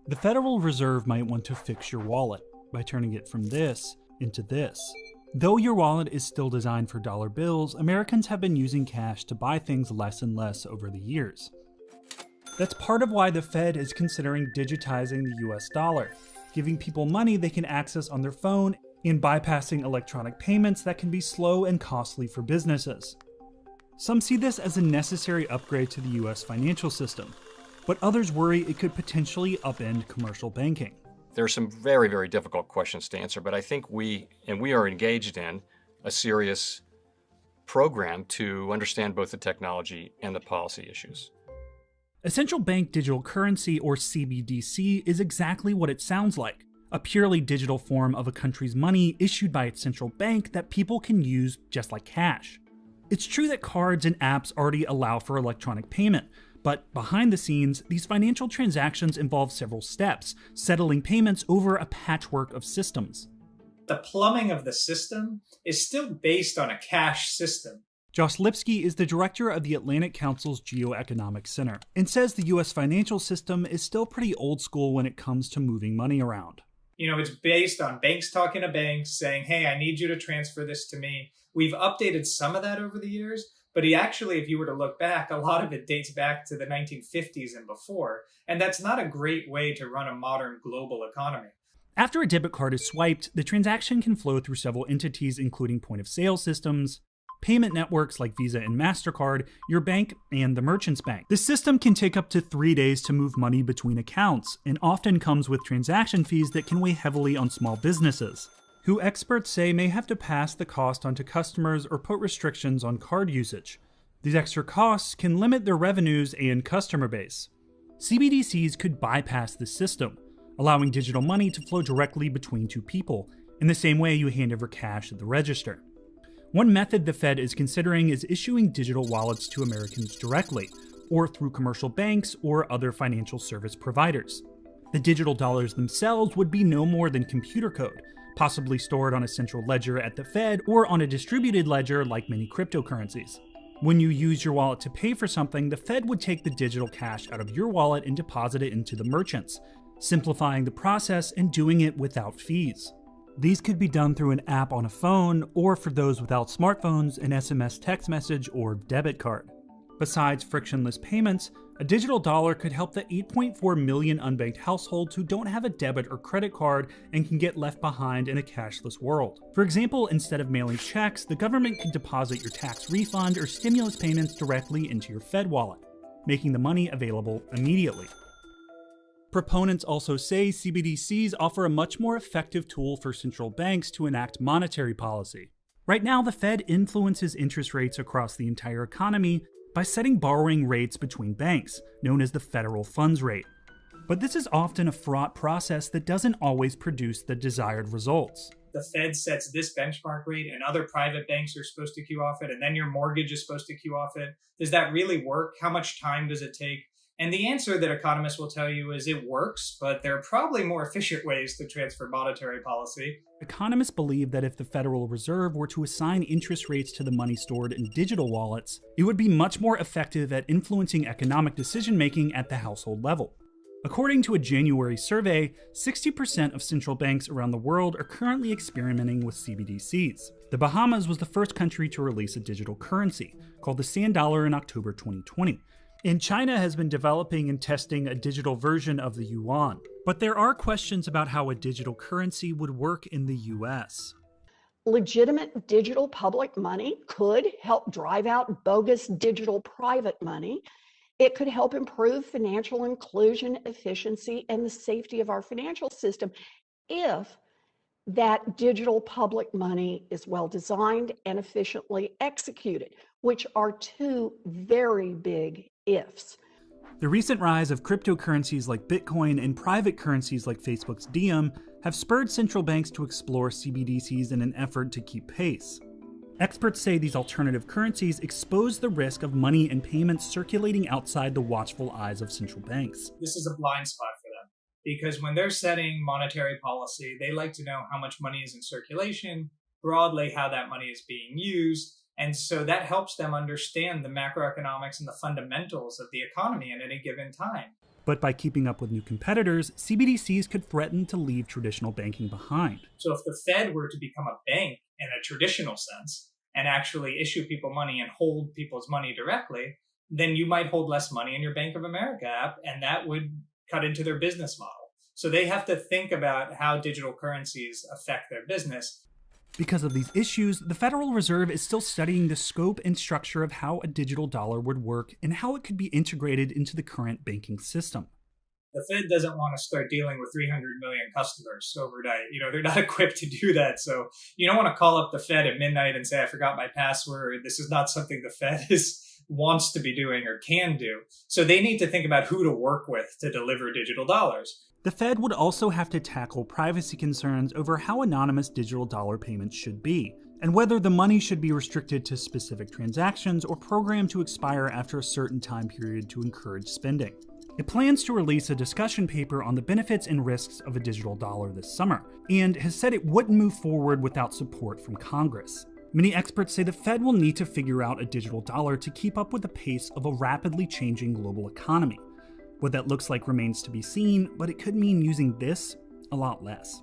The Federal Reserve might want to fix your wallet by turning it from this into this. Though your wallet is still designed for dollar bills, Americans have been using cash to buy things less and less over the years. That's part of why the Fed is considering digitizing the US dollar, giving people money they can access on their phone and bypassing electronic payments that can be slow and costly for businesses. Some see this as a necessary upgrade to the US financial system, but others worry it could potentially upend commercial banking. There are some very, very difficult questions to answer, but I think we are engaged in a serious program to understand both the technology and the policy issues. A central bank digital currency, or CBDC, is exactly what it sounds like, a purely digital form of a country's money issued by its central bank that people can use just like cash. It's true that cards and apps already allow for electronic payment, but behind the scenes, these financial transactions involve several steps, settling payments over a patchwork of systems. The plumbing of the system is still based on a cash system. Josh Lipsky is the director of the Atlantic Council's Geoeconomic Center and says the US financial system is still pretty old school when it comes to moving money around. It's based on banks talking to banks saying, hey, I need you to transfer this to me. We've updated some of that over the years, but if you were to look back, a lot of it dates back to the 1950s and before, and that's not a great way to run a modern global economy. After a debit card is swiped, the transaction can flow through several entities including point-of-sale systems, payment networks like Visa and MasterCard, your bank, and the merchant's bank. The system can take up to 3 days to move money between accounts, and often comes with transaction fees that can weigh heavily on small businesses, who experts say may have to pass the cost onto customers or put restrictions on card usage. These extra costs can limit their revenues and customer base. CBDCs could bypass this system, allowing digital money to flow directly between two people, in the same way you hand over cash at the register. One method the Fed is considering is issuing digital wallets to Americans directly, or through commercial banks or other financial service providers. The digital dollars themselves would be no more than computer code, possibly stored on a central ledger at the Fed or on a distributed ledger like many cryptocurrencies. When you use your wallet to pay for something, the Fed would take the digital cash out of your wallet and deposit it into the merchants, simplifying the process and doing it without fees. These could be done through an app on a phone, or for those without smartphones, an SMS text message or debit card. Besides frictionless payments, a digital dollar could help the 8.4 million unbanked households who don't have a debit or credit card and can get left behind in a cashless world. For example, instead of mailing checks, the government could deposit your tax refund or stimulus payments directly into your Fed wallet, making the money available immediately. Proponents also say CBDCs offer a much more effective tool for central banks to enact monetary policy. Right now, the Fed influences interest rates across the entire economy by setting borrowing rates between banks, known as the federal funds rate. But this is often a fraught process that doesn't always produce the desired results. The Fed sets this benchmark rate and other private banks are supposed to queue off it, and then your mortgage is supposed to queue off it. Does that really work? How much time does it take? And the answer that economists will tell you is it works, but there are probably more efficient ways to transfer monetary policy. Economists believe that if the Federal Reserve were to assign interest rates to the money stored in digital wallets, it would be much more effective at influencing economic decision-making at the household level. According to a January survey, 60% of central banks around the world are currently experimenting with CBDCs. The Bahamas was the first country to release a digital currency, called the Sand Dollar, in October 2020. And China has been developing and testing a digital version of the yuan. But there are questions about how a digital currency would work in the US. Legitimate digital public money could help drive out bogus digital private money. It could help improve financial inclusion, efficiency, and the safety of our financial system if that digital public money is well designed and efficiently executed, which are two very big ifs. The recent rise of cryptocurrencies like Bitcoin and private currencies like Facebook's Diem have spurred central banks to explore CBDCs in an effort to keep pace. Experts say these alternative currencies expose the risk of money and payments circulating outside the watchful eyes of central banks. This is a blind spot for them because when they're setting monetary policy, they like to know how much money is in circulation, broadly how that money is being used. And so that helps them understand the macroeconomics and the fundamentals of the economy at any given time. But by keeping up with new competitors, CBDCs could threaten to leave traditional banking behind. So if the Fed were to become a bank in a traditional sense and actually issue people money and hold people's money directly, then you might hold less money in your Bank of America app, and that would cut into their business model. So they have to think about how digital currencies affect their business. Because of these issues, the Federal Reserve is still studying the scope and structure of how a digital dollar would work and how it could be integrated into the current banking system. The Fed doesn't want to start dealing with 300 million customers overnight. They're not equipped to do that. So you don't want to call up the Fed at midnight and say, I forgot my password. This is not something the Fed wants to be doing or can do. So they need to think about who to work with to deliver digital dollars. The Fed would also have to tackle privacy concerns over how anonymous digital dollar payments should be, and whether the money should be restricted to specific transactions or programmed to expire after a certain time period to encourage spending. It plans to release a discussion paper on the benefits and risks of a digital dollar this summer, and has said it wouldn't move forward without support from Congress. Many experts say the Fed will need to figure out a digital dollar to keep up with the pace of a rapidly changing global economy. What that looks like remains to be seen, but it could mean using this a lot less.